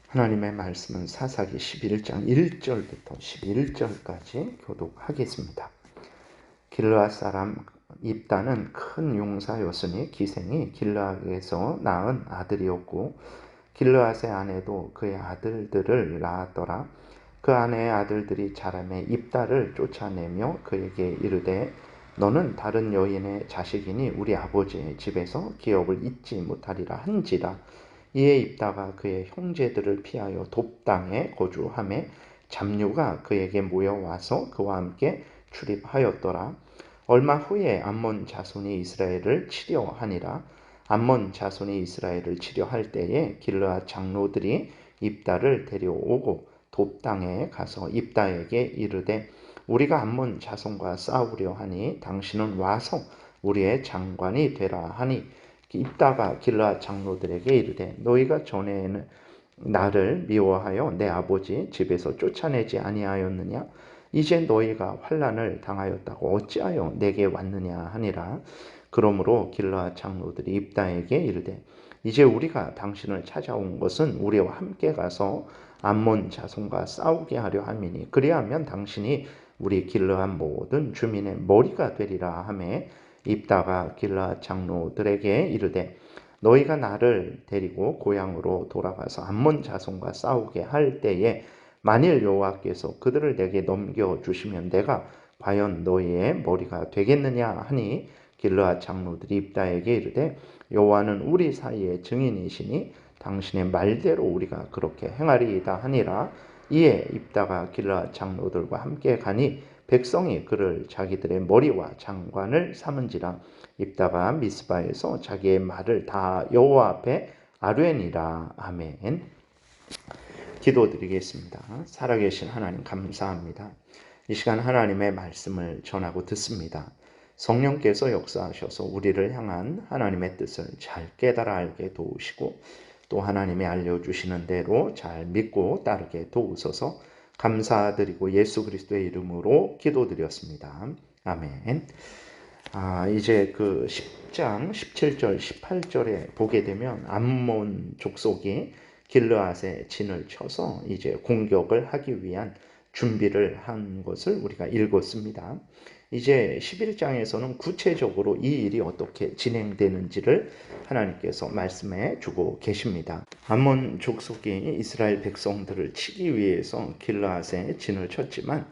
하나님의 말씀은 사사기 11장 1절부터 11절까지 교독하겠습니다. 길르앗 사람 입다는 큰 용사였으니 기생이 길르앗에서 낳은 아들이었고 길르앗의 아내도 그의 아들들을 낳았더라. 그 아내의 아들들이 자라매 입다를 쫓아내며 그에게 이르되 너는 다른 여인의 자식이니 우리 아버지의 집에서 기업을 잊지 못하리라 한지라. 이에 입다가 그의 형제들을 피하여 돕당에 거주하매 잡류가 그에게 모여와서 그와 함께 출입하였더라. 얼마 후에 암몬 자손이 이스라엘을 치려하니라. 암몬 자손이 이스라엘을 치려할 때에 길르앗 장로들이 입다를 데려오고 돕당에 가서 입다에게 이르되 우리가 암몬 자손과 싸우려 하니 당신은 와서 우리의 장관이 되라 하니 입다가 길르앗 장로들에게 이르되 너희가 전에는 나를 미워하여 내 아버지 집에서 쫓아내지 아니하였느냐? 이제 너희가 환난을 당하였다고 어찌하여 내게 왔느냐 하니라. 그러므로 길르앗 장로들이 입다에게 이르되 이제 우리가 당신을 찾아온 것은 우리와 함께 가서 암몬 자손과 싸우게 하려 함이니 그리하면 당신이 우리 길르앗 모든 주민의 머리가 되리라 하매 입다가 길르앗 장로들에게 이르되 너희가 나를 데리고 고향으로 돌아가서 암몬 자손과 싸우게 할 때에 만일 여호와께서 그들을 내게 넘겨주시면 내가 과연 너희의 머리가 되겠느냐 하니 길르앗 장로들이 입다에게 이르되 여호와는 우리 사이의 증인이시니 당신의 말대로 우리가 그렇게 행하리이다 하니라. 이에 입다가 길르앗 장로들과 함께 가니 백성이 그를 자기들의 머리와 장관을 삼은지라. 입다가 미스바에서 자기의 말을 다 여호와 앞에 아뢰니라. 아멘. 기도드리겠습니다. 살아계신 하나님 감사합니다. 이 시간 하나님의 말씀을 전하고 듣습니다. 성령께서 역사하셔서 우리를 향한 하나님의 뜻을 잘 깨달아 알게 도우시고 또 하나님이 알려주시는 대로 잘 믿고 따르게 도우소서. 감사드리고 예수 그리스도의 이름으로 기도드렸습니다. 아멘. 이제 그 10장 17절 18절에 보게 되면 암몬 족속이 길르앗에 진을 쳐서 이제 공격을 하기 위한 준비를 한 것을 우리가 읽었습니다. 이제 11장에서는 구체적으로 이 일이 어떻게 진행되는지를 하나님께서 말씀해 주고 계십니다. 암몬 족속이 이스라엘 백성들을 치기 위해서 길르앗에 진을 쳤지만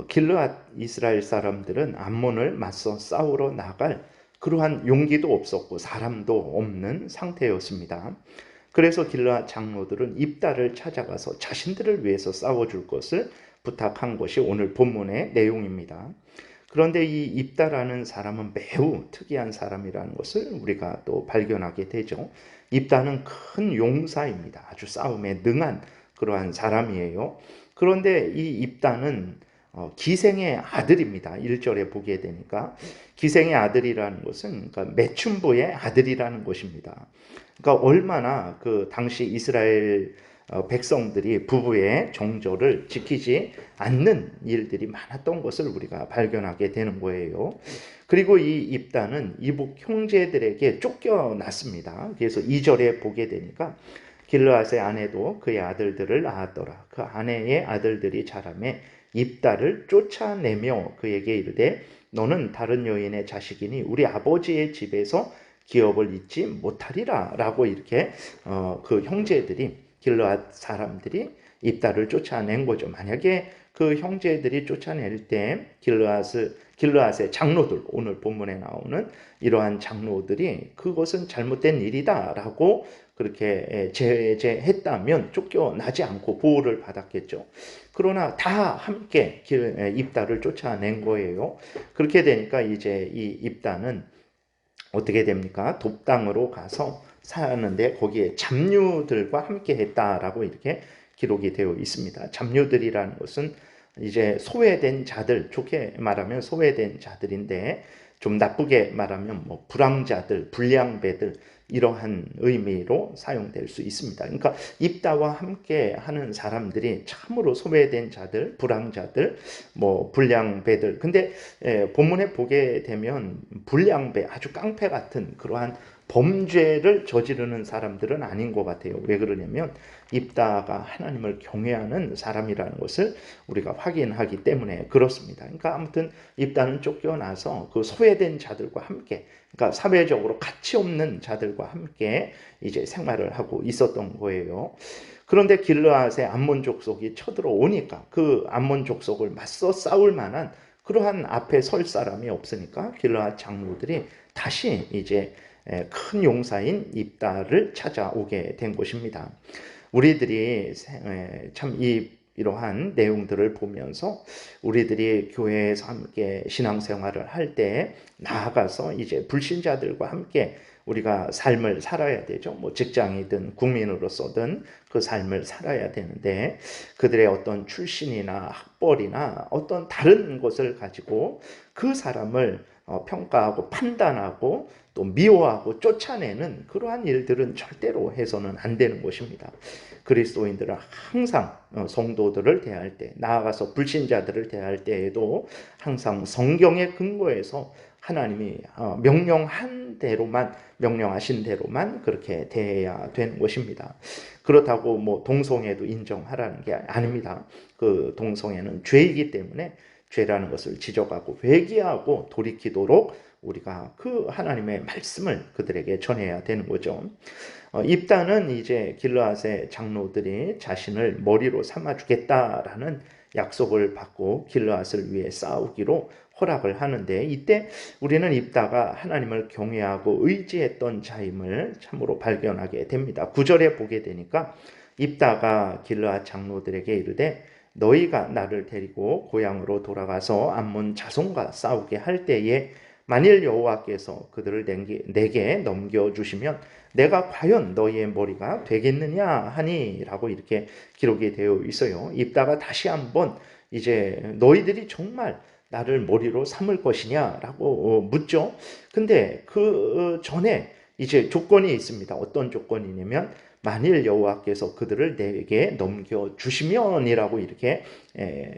길르앗 이스라엘 사람들은 암몬을 맞서 싸우러 나갈 그러한 용기도 없었고 사람도 없는 상태였습니다. 그래서 길르앗 장로들은 입다를 찾아가서 자신들을 위해서 싸워줄 것을 부탁한 것이 오늘 본문의 내용입니다. 그런데 이 입다라는 사람은 매우 특이한 사람이라는 것을 우리가 또 발견하게 되죠. 입다는 큰 용사입니다. 아주 싸움에 능한 그러한 사람이에요. 그런데 이 입다는 기생의 아들입니다. 1절에 보게 되니까 기생의 아들이라는 것은 그러니까 매춘부의 아들이라는 것입니다. 그러니까 얼마나 그 당시 이스라엘 백성들이 부부의 정절을 지키지 않는 일들이 많았던 것을 우리가 발견하게 되는 거예요. 그리고 이 입다는 이복 형제들에게 쫓겨났습니다. 그래서 2절에 보게 되니까 길르앗의 아내도 그의 아들들을 낳았더라. 그 아내의 아들들이 자라매 입다를 쫓아내며 그에게 이르되 너는 다른 여인의 자식이니 우리 아버지의 집에서 기업을 잊지 못하리라 라고 이렇게 그 형제들이 길르앗 사람들이 입다를 쫓아낸 거죠. 만약에 그 형제들이 쫓아낼 때 길르앗의 장로들, 오늘 본문에 나오는 이러한 장로들이 그것은 잘못된 일이다 라고 그렇게 제재했다면 쫓겨나지 않고 보호를 받았겠죠. 그러나 다 함께 입다를 쫓아낸 거예요. 그렇게 되니까 이제 이 입다는 어떻게 됩니까? 돕당으로 가서 사는데 거기에 잡류들과 함께 했다라고 이렇게 기록이 되어 있습니다. 잡류들이라는 것은 이제 소외된 자들, 좋게 말하면 소외된 자들인데 좀 나쁘게 말하면 뭐 불황자들, 불량배들 이러한 의미로 사용될 수 있습니다. 그러니까 입다와 함께 하는 사람들이 참으로 소외된 자들, 불황자들, 뭐 불량배들. 근데 본문에 보게 되면 불량배, 아주 깡패 같은 그러한 범죄를 저지르는 사람들은 아닌 것 같아요. 왜 그러냐면 입다가 하나님을 경외하는 사람이라는 것을 우리가 확인하기 때문에 그렇습니다. 그러니까 아무튼 입다는 쫓겨나서 그 소외된 자들과 함께, 그러니까 사회적으로 가치 없는 자들과 함께 이제 생활을 하고 있었던 거예요. 그런데 길르앗의 암몬 족속이 쳐들어오니까 그 암몬 족속을 맞서 싸울 만한 그러한 앞에 설 사람이 없으니까 길르앗 장로들이 다시 이제 큰 용사인 입다를 찾아오게 된 것입니다. 우리들이 참 이러한 내용들을 보면서 우리들이 교회에서 함께 신앙생활을 할 때 나아가서 이제 불신자들과 함께 우리가 삶을 살아야 되죠. 뭐 직장이든 국민으로서든 그 삶을 살아야 되는데 그들의 어떤 출신이나 학벌이나 어떤 다른 것을 가지고 그 사람을 평가하고 판단하고 또 미워하고 쫓아내는 그러한 일들은 절대로 해서는 안 되는 것입니다. 그리스도인들은 항상 성도들을 대할 때, 나아가서 불신자들을 대할 때에도 항상 성경의 근거에서 하나님이 명령하신 대로만 그렇게 대해야 되는 것입니다. 그렇다고 뭐 동성애도 인정하라는 게 아닙니다. 그 동성애는 죄이기 때문에 죄라는 것을 지적하고 회개하고 돌이키도록 우리가 그 하나님의 말씀을 그들에게 전해야 되는 거죠. 입다는 이제 길르앗의 장로들이 자신을 머리로 삼아주겠다라는 약속을 받고 길르앗을 위해 싸우기로 허락을 하는데, 이때 우리는 입다가 하나님을 경외하고 의지했던 자임을 참으로 발견하게 됩니다. 9절에 보게 되니까 입다가 길르앗 장로들에게 이르되 너희가 나를 데리고 고향으로 돌아가서 암몬 자손과 싸우게 할 때에 만일 여호와께서 그들을 내게 넘겨주시면 내가 과연 너희의 머리가 되겠느냐 하니라고 이렇게 기록이 되어 있어요. 입다가 다시 한번 이제 너희들이 정말 나를 머리로 삼을 것이냐라고 묻죠. 근데 그 전에 이제 조건이 있습니다. 어떤 조건이냐면 만일 여호와께서 그들을 내게 넘겨주시면이라고 이렇게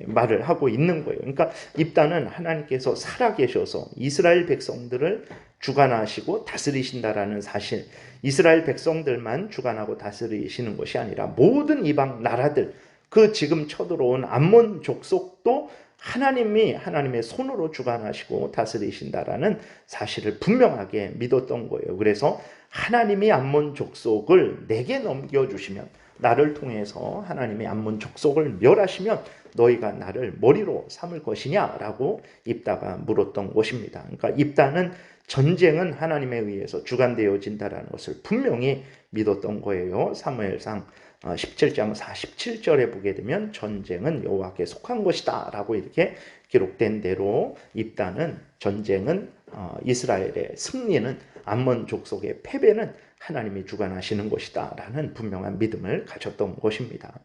말을 하고 있는 거예요. 그러니까 입다는 하나님께서 살아계셔서 이스라엘 백성들을 주관하시고 다스리신다라는 사실, 이스라엘 백성들만 주관하고 다스리시는 것이 아니라 모든 이방 나라들, 그 지금 쳐들어온 암몬 족속도 하나님의 손으로 주관하시고 다스리신다라는 사실을 분명하게 믿었던 거예요. 그래서 하나님이 암몬 족속을 내게 넘겨주시면, 나를 통해서 하나님이 암몬 족속을 멸하시면 너희가 나를 머리로 삼을 것이냐라고 입다가 물었던 것입니다. 그러니까 입다는 전쟁은 하나님에 의해서 주관되어진다라는 것을 분명히 믿었던 거예요. 사무엘상 17장 47절에 보게 되면 전쟁은 여호와께 속한 것이다 라고 이렇게 기록된 대로 입다는 전쟁은 이스라엘의 승리는 암몬 족속의 패배는 하나님이 주관하시는 것이다 라는 분명한 믿음을 가졌던 것입니다.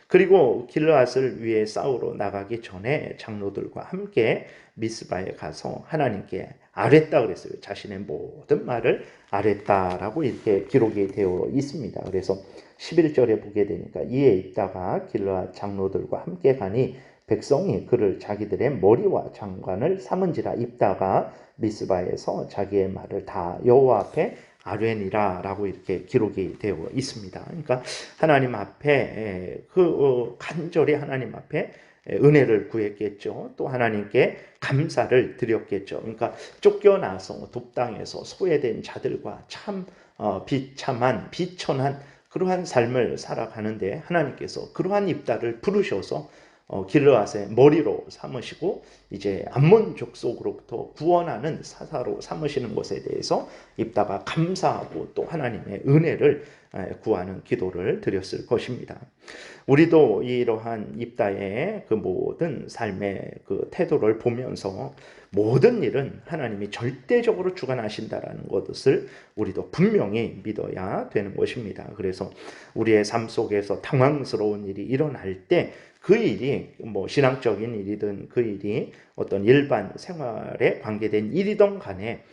그리고 길르앗을 위해 싸우러 나가기 전에 장로들과 함께 미스바에 가서 하나님께 아뢰다 그랬어요. 자신의 모든 말을 아뢰다라고 이렇게 기록이 되어 있습니다. 그래서 11절에 보게 되니까 이에 입다가 길르앗 장로들과 함께 가니 백성이 그를 자기들의 머리와 장관을 삼은지라. 입다가 미스바에서 자기의 말을 다 여호와 앞에 아뢰니라 라고 이렇게 기록이 되어 있습니다. 그러니까 하나님 앞에 간절히 하나님 앞에 은혜를 구했겠죠. 또 하나님께 감사를 드렸겠죠. 그러니까 쫓겨나서 돕당해서 소외된 자들과 참 비참한 비천한 그러한 삶을 살아가는데 하나님께서 그러한 입다를 부르셔서 길르앗의 머리로 삼으시고 이제 암몬 족속으로부터 구원하는 사사로 삼으시는 것에 대해서 입다가 감사하고 또 하나님의 은혜를 구하는 기도를 드렸을 것입니다. 우리도 이러한 입다의 그 모든 삶의 그 태도를 보면서 모든 일은 하나님이 절대적으로 주관하신다라는 것을 우리도 분명히 믿어야 되는 것입니다. 그래서 우리의 삶 속에서 당황스러운 일이 일어날 때 그 일이 뭐 신앙적인 일이든 그 일이 어떤 일반 생활에 관계된 일이든 간에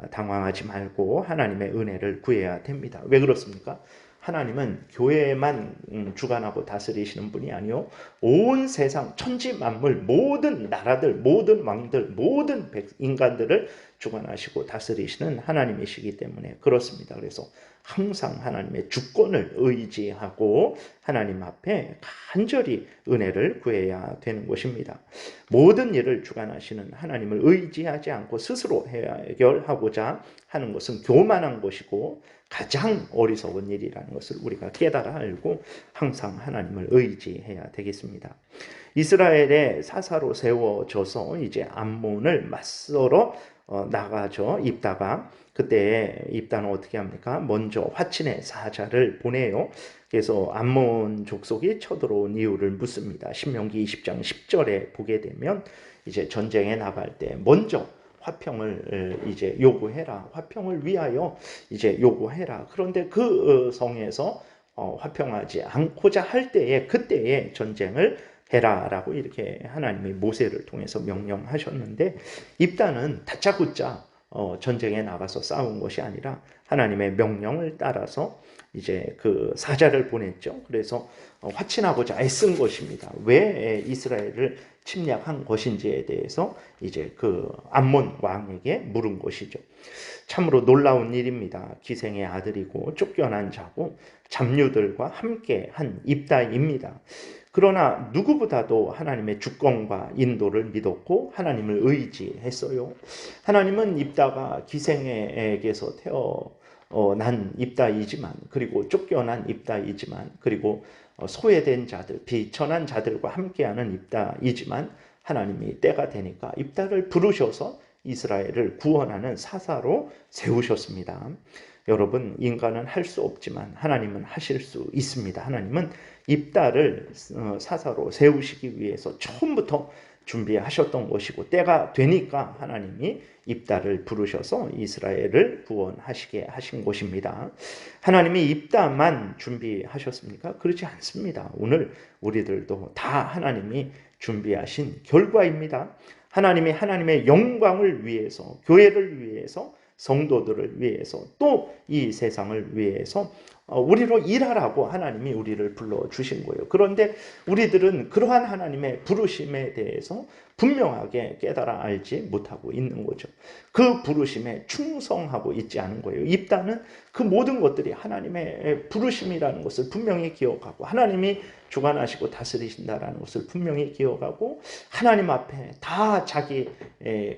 당황하지 말고 하나님의 은혜를 구해야 됩니다. 왜 그렇습니까? 하나님은 교회만 주관하고 다스리시는 분이 아니요 온 세상 천지 만물 모든 나라들 모든 왕들 모든 인간들을 주관하시고 다스리시는 하나님이시기 때문에 그렇습니다. 그래서 항상 하나님의 주권을 의지하고 하나님 앞에 간절히 은혜를 구해야 되는 것입니다. 모든 일을 주관하시는 하나님을 의지하지 않고 스스로 해결하고자 하는 것은 교만한 것이고 가장 어리석은 일이라는 것을 우리가 깨달아 알고 항상 하나님을 의지해야 되겠습니다. 이스라엘의 사사로 세워져서 이제 암몬을 맞서러 나가죠. 입다가 그때 입다는 어떻게 합니까? 먼저 화친의 사자를 보내요. 그래서 암몬 족속이 쳐들어온 이유를 묻습니다. 신명기 20장 10절에 보게 되면 이제 전쟁에 나갈 때 먼저 화평을 이제 요구해라. 화평을 위하여 이제 요구해라. 그런데 그 성에서 화평하지 않고자 할 때에 그때에 전쟁을 해라라고 이렇게 하나님이 모세를 통해서 명령하셨는데 입다는 다짜고짜 전쟁에 나가서 싸운 것이 아니라 하나님의 명령을 따라서 이제 그 사자를 보냈죠. 그래서 화친하고자 애쓴 것입니다. 왜 이스라엘을 침략한 것인지에 대해서 이제 그 암몬 왕에게 물은 것이죠. 참으로 놀라운 일입니다. 기생의 아들이고 쫓겨난 자고 잡류들과 함께 한 입다입니다. 그러나 누구보다도 하나님의 주권과 인도를 믿었고 하나님을 의지했어요. 하나님은 입다가 기생에게서 태어난 입다이지만 그리고 쫓겨난 입다이지만 그리고 소외된 자들, 비천한 자들과 함께하는 입다이지만 하나님이 때가 되니까 입다를 부르셔서 이스라엘을 구원하는 사사로 세우셨습니다. 여러분, 인간은 할 수 없지만 하나님은 하실 수 있습니다. 하나님은 입다를 사사로 세우시기 위해서 처음부터 준비하셨던 것이고 때가 되니까 하나님이 입다를 부르셔서 이스라엘을 구원하시게 하신 것입니다. 하나님이 입다만 준비하셨습니까? 그렇지 않습니다. 오늘 우리들도 다 하나님이 준비하신 결과입니다. 하나님이 하나님의 영광을 위해서, 교회를 위해서, 성도들을 위해서, 또 이 세상을 위해서 우리로 일하라고 하나님이 우리를 불러주신 거예요. 그런데 우리들은 그러한 하나님의 부르심에 대해서 분명하게 깨달아 알지 못하고 있는 거죠. 그 부르심에 충성하고 있지 않은 거예요. 입다는 그 모든 것들이 하나님의 부르심이라는 것을 분명히 기억하고 하나님이 주관하시고 다스리신다라는 것을 분명히 기억하고 하나님 앞에 다 자기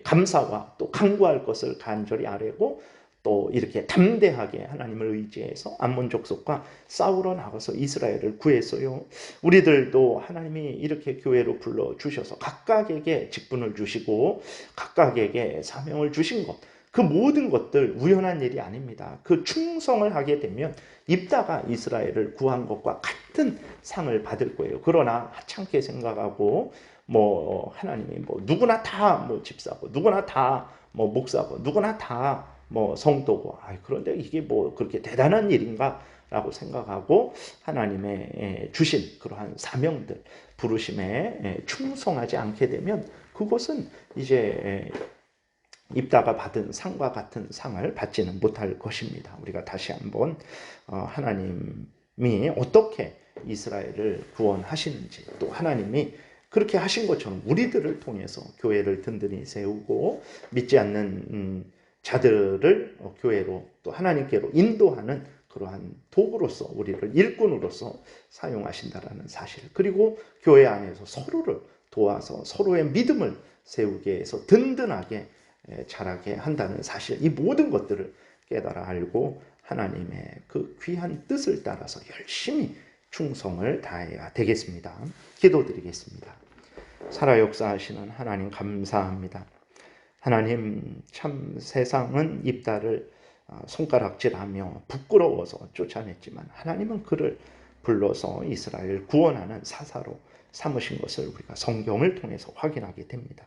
감사와 또 간구할 것을 간절히 아뢰고 또 이렇게 담대하게 하나님을 의지해서 암몬 족속과 싸우러 나가서 이스라엘을 구했어요. 우리들도 하나님이 이렇게 교회로 불러주셔서 각각에게 직분을 주시고 각각에게 사명을 주신 것, 그 모든 것들 우연한 일이 아닙니다. 그 충성을 하게 되면 입다가 이스라엘을 구한 것과 같은 상을 받을 거예요. 그러나 하찮게 생각하고 하나님이 누구나 다 집사고 누구나 다 목사고 누구나 다 성도고 그런데 이게 그렇게 대단한 일인가 라고 생각하고 하나님의 주신 그러한 사명들 부르심에 충성하지 않게 되면 그것은 이제 입다가 받은 상과 같은 상을 받지는 못할 것입니다. 우리가 다시 한번 하나님이 어떻게 이스라엘을 구원하시는지 또 하나님이 그렇게 하신 것처럼 우리들을 통해서 교회를 든든히 세우고 믿지 않는 자들을 교회로 또 하나님께로 인도하는 그러한 도구로서 우리를 일꾼으로서 사용하신다라는 사실, 그리고 교회 안에서 서로를 도와서 서로의 믿음을 세우게 해서 든든하게 자라게 한다는 사실, 이 모든 것들을 깨달아 알고 하나님의 그 귀한 뜻을 따라서 열심히 충성을 다해야 되겠습니다. 기도드리겠습니다. 살아 역사하시는 하나님 감사합니다. 하나님, 참 세상은 입다를 손가락질하며 부끄러워서 쫓아냈지만 하나님은 그를 불러서 이스라엘을 구원하는 사사로 삼으신 것을 우리가 성경을 통해서 확인하게 됩니다.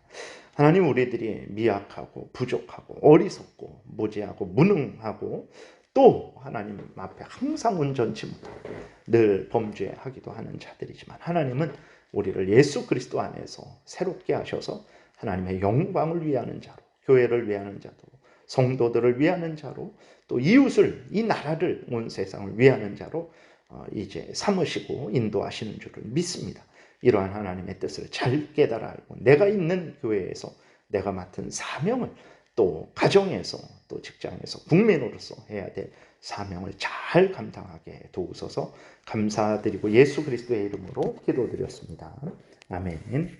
하나님, 우리들이 미약하고 부족하고 어리석고 무지하고 무능하고 또 하나님 앞에 항상 온전치 못하고 늘 범죄하기도 하는 자들이지만 하나님은 우리를 예수 그리스도 안에서 새롭게 하셔서 하나님의 영광을 위하는 자로, 교회를 위하는 자로, 성도들을 위하는 자로, 또 이웃을, 이 나라를, 온 세상을 위하는 자로 이제 삼으시고 인도하시는 줄을 믿습니다. 이러한 하나님의 뜻을 잘 깨달아 알고 내가 있는 교회에서 내가 맡은 사명을 또 가정에서 또 직장에서 국민으로서 해야 될 사명을 잘 감당하게 도우소서. 감사드리고 예수 그리스도의 이름으로 기도드렸습니다. 아멘.